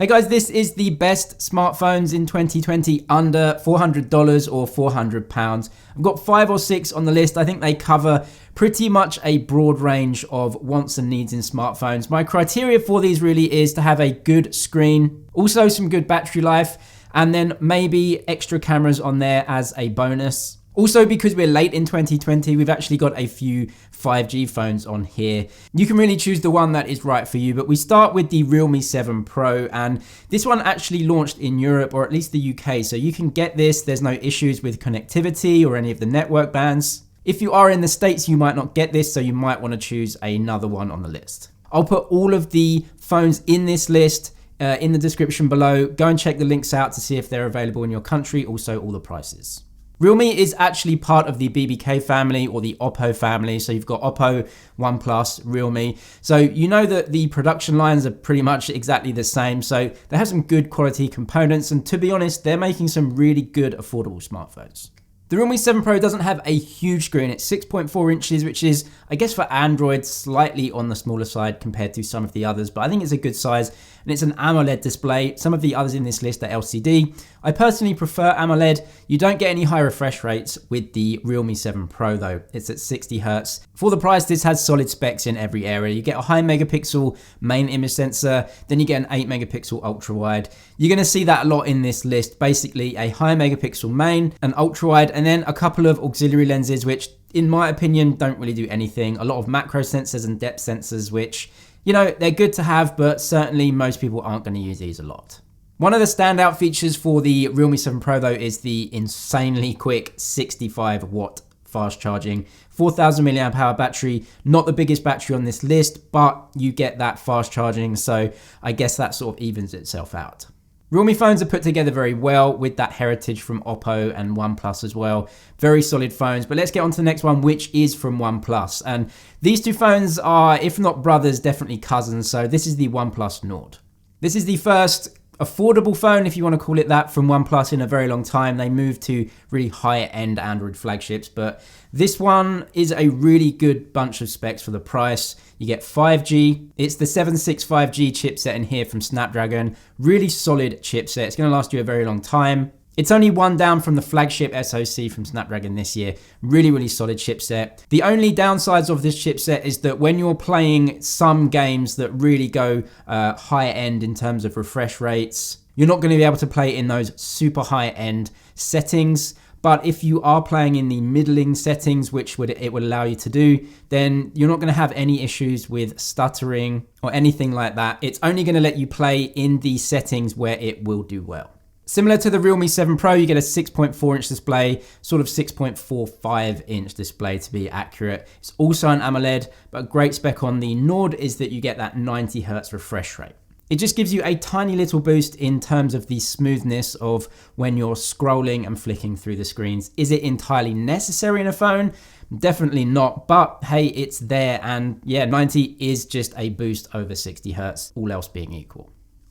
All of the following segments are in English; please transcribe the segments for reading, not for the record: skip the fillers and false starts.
Hey guys, this is the best smartphones in 2020 under $400 or £400. I've got 5 or 6 on the list. I think they cover pretty much a broad range of wants and needs in smartphones. My criteria for these really is to have a good screen, also some good battery life, and then maybe extra cameras on there as a bonus. Also, because we're late in 2020, we've actually got a few 5G phones on here. You can really choose the one that is right for you, but we start with the Realme 7 Pro, and this one actually launched in Europe, or at least the UK, so you can get this. There's no issues with connectivity or any of the network bands. If you are in the States, you might not get this, so you might want to choose another one on the list. I'll put all of the phones in this list in the description below. Go and check the links out to see if they're available in your country, also all the prices. Realme is actually part of the BBK family or the Oppo family. So you've got Oppo, OnePlus, Realme. So you know that the production lines are pretty much exactly the same. So they have some good quality components. And to be honest, they're making some really good affordable smartphones. The Realme 7 Pro doesn't have a huge screen. It's 6.4 inches, which is, I guess for Android, slightly on the smaller side compared to some of the others, but I think it's a good size, and it's an AMOLED display. Some of the others in this list are LCD. I personally prefer AMOLED. You don't get any high refresh rates with the Realme 7 Pro though. It's at 60 Hz. For the price, this has solid specs in every area. You get a high megapixel main image sensor, then you get an 8 megapixel ultra wide. You're gonna see that a lot in this list. Basically a high megapixel main, an ultra wide, and then a couple of auxiliary lenses, which in my opinion don't really do anything. A lot of macro sensors and depth sensors, which, you know, they're good to have, but certainly most people aren't going to use these a lot. One of the standout features for the Realme 7 Pro though is the insanely quick 65 watt fast charging, 4000 milliamp hour battery. Not the biggest battery on this list, but you get that fast charging, so I guess that sort of evens itself out. Realme phones are put together very well with that heritage from Oppo and OnePlus as well. Very solid phones, but let's get on to the next one, which is from OnePlus. And these two phones are, if not brothers, definitely cousins. So this is the OnePlus Nord. This is the first affordable phone, if you want to call it that, from OnePlus in a very long time. They moved to really higher-end Android flagships, but this one is a really good bunch of specs for the price. You get 5G. It's the 765G chipset in here from Snapdragon. Really solid chipset. It's going to last you a very long time. It's only one down from the flagship SoC from Snapdragon this year. Really, really solid chipset. The only downsides of this chipset is that when you're playing some games that really go higher end in terms of refresh rates, you're not going to be able to play in those super high end settings. But if you are playing in the middling settings, which it would allow you to do, then you're not going to have any issues with stuttering or anything like that. It's only going to let you play in the settings where it will do well. Similar to the Realme 7 Pro, you get a 6.4 inch display, sort of 6.45 inch display to be accurate. It's also an AMOLED, but a great spec on the Nord is that you get that 90 Hz refresh rate. It just gives you a tiny little boost in terms of the smoothness of when you're scrolling and flicking through the screens. Is it entirely necessary in a phone? Definitely not, but hey, it's there, and yeah, 90 is just a boost over 60 Hz, all else being equal.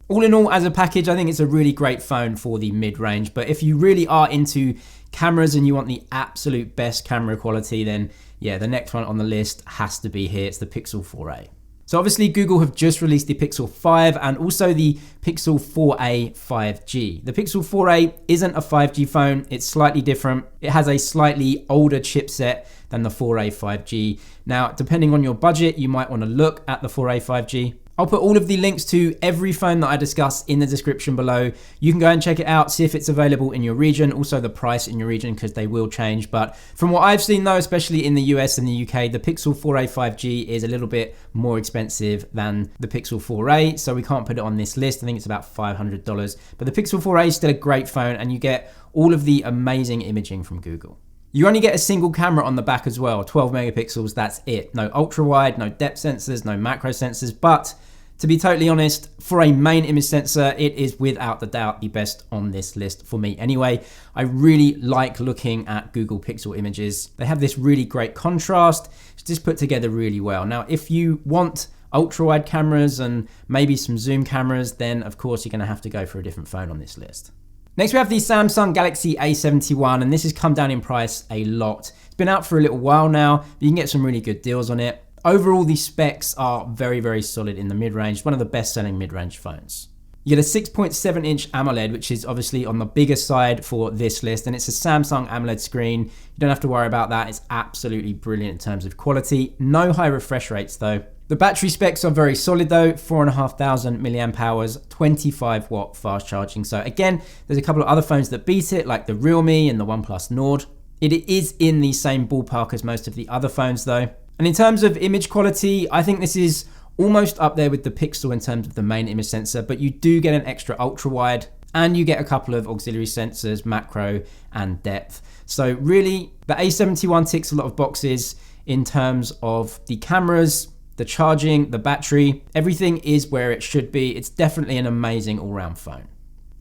All in all, as a package, I think it's a really great phone for the mid-range, but if you really are into cameras and you want the absolute best camera quality, then yeah, the next one on the list has to be here. It's the Pixel 4a. So obviously Google have just released the Pixel 5 and also the Pixel 4a 5G. The Pixel 4a isn't a 5G phone, it's slightly different. It has a slightly older chipset than the 4a 5G. Now, depending on your budget, you might want to look at the 4a 5G. I'll put all of the links to every phone that I discuss in the description below. You can go and check it out, see if it's available in your region, also the price in your region, because they will change. But from what I've seen though, especially in the US and the UK, the Pixel 4a 5G is a little bit more expensive than the Pixel 4a, so we can't put it on this list. I think it's about $500. But the Pixel 4a is still a great phone, and you get all of the amazing imaging from Google. You only get a single camera on the back as well, 12 megapixels, that's it. No ultra wide, no depth sensors, no macro sensors, but to be totally honest, for a main image sensor, it is without the doubt the best on this list for me. Anyway, I really like looking at Google Pixel images. They have this really great contrast. It's just put together really well. Now, if you want ultra wide cameras and maybe some zoom cameras, then of course you're gonna have to go for a different phone on this list. Next we have the Samsung Galaxy A71, and this has come down in price a lot. It's been out for a little while now, but you can get some really good deals on it. Overall, the specs are very, very solid in the mid-range, one of the best-selling mid-range phones. You get a 6.7 inch AMOLED, which is obviously on the bigger side for this list, and it's a Samsung AMOLED screen. You don't have to worry about that. It's absolutely brilliant in terms of quality. No high refresh rates though. The battery specs are very solid though, 4,500 milliamp hours, 25 watt fast charging. So again, there's a couple of other phones that beat it, like the Realme and the OnePlus Nord. It is in the same ballpark as most of the other phones though. And in terms of image quality, I think this is almost up there with the Pixel in terms of the main image sensor, but you do get an extra ultra wide and you get a couple of auxiliary sensors, macro and depth. So really, the A71 ticks a lot of boxes in terms of the cameras, the charging, the battery, everything is where it should be. It's definitely an amazing all-round phone.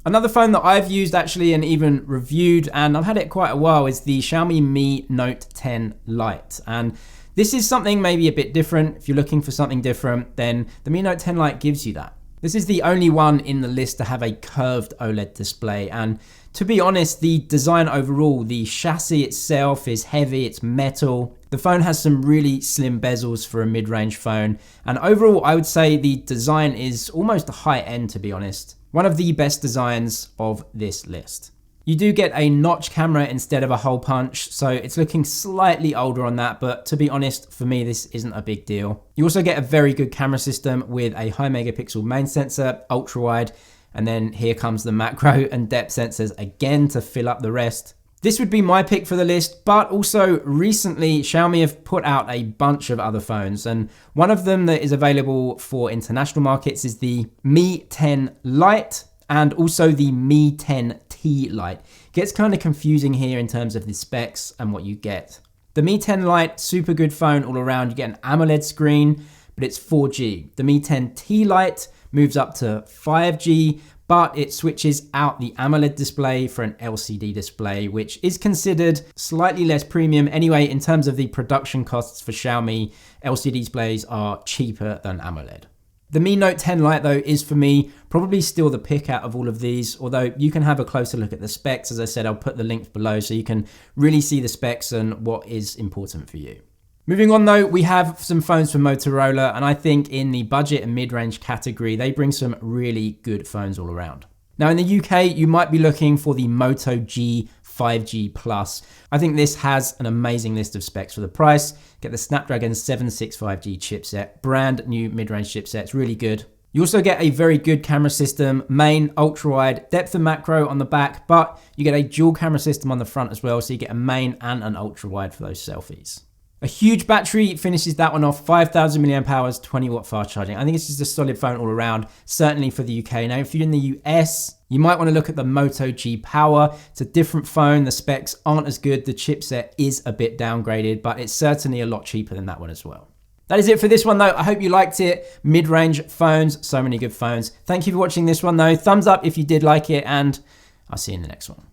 Another phone that I've used actually and even reviewed, and I've had it quite a while, is the Xiaomi Mi Note 10 Lite. And this is something maybe a bit different. If you're looking for something different, then the Mi Note 10 Lite gives you that. This is the only one in the list to have a curved OLED display, and to be honest, the design overall, the chassis itself is heavy, it's metal. The phone has some really slim bezels for a mid-range phone, and overall I would say the design is almost a high end, to be honest. One of the best designs of this list. You do get a notch camera instead of a hole punch, so it's looking slightly older on that, but to be honest, for me, this isn't a big deal. You also get a very good camera system with a high megapixel main sensor, ultra wide, and then here comes the macro and depth sensors again to fill up the rest. This would be my pick for the list, but also recently Xiaomi have put out a bunch of other phones, and one of them that is available for international markets is the Mi 10 Lite and also the Mi 10T Lite. Gets kind of confusing here in terms of the specs and what you get. The Mi 10 Lite, super good phone all around. You get an AMOLED screen, but it's 4G. The Mi 10T Lite moves up to 5G, but it switches out the AMOLED display for an LCD display, which is considered slightly less premium. Anyway, in terms of the production costs for Xiaomi, LCD displays are cheaper than AMOLED. The Mi Note 10 Lite though is for me probably still the pick out of all of these, although you can have a closer look at the specs. As I said, I'll put the links below so you can really see the specs and what is important for you. Moving on though, we have some phones from Motorola, and I think in the budget and mid-range category, they bring some really good phones all around. Now in the UK, you might be looking for the Moto G 5G Plus. I think this has an amazing list of specs for the price. Get the Snapdragon 765G chipset, brand new mid-range chipset, it's really good. You also get a very good camera system, main, ultra-wide, depth and macro on the back, but you get a dual camera system on the front as well, so you get a main and an ultra-wide for those selfies. A huge battery finishes that one off, 5,000 milliamp hours, 20 watt fast charging. I think it's just a solid phone all around, certainly for the UK. Now, if you're in the US, you might want to look at the Moto G Power. It's a different phone. The specs aren't as good. The chipset is a bit downgraded, but it's certainly a lot cheaper than that one as well. That is it for this one though. I hope you liked it. Mid-range phones, so many good phones. Thank you for watching this one though. Thumbs up if you did like it, and I'll see you in the next one.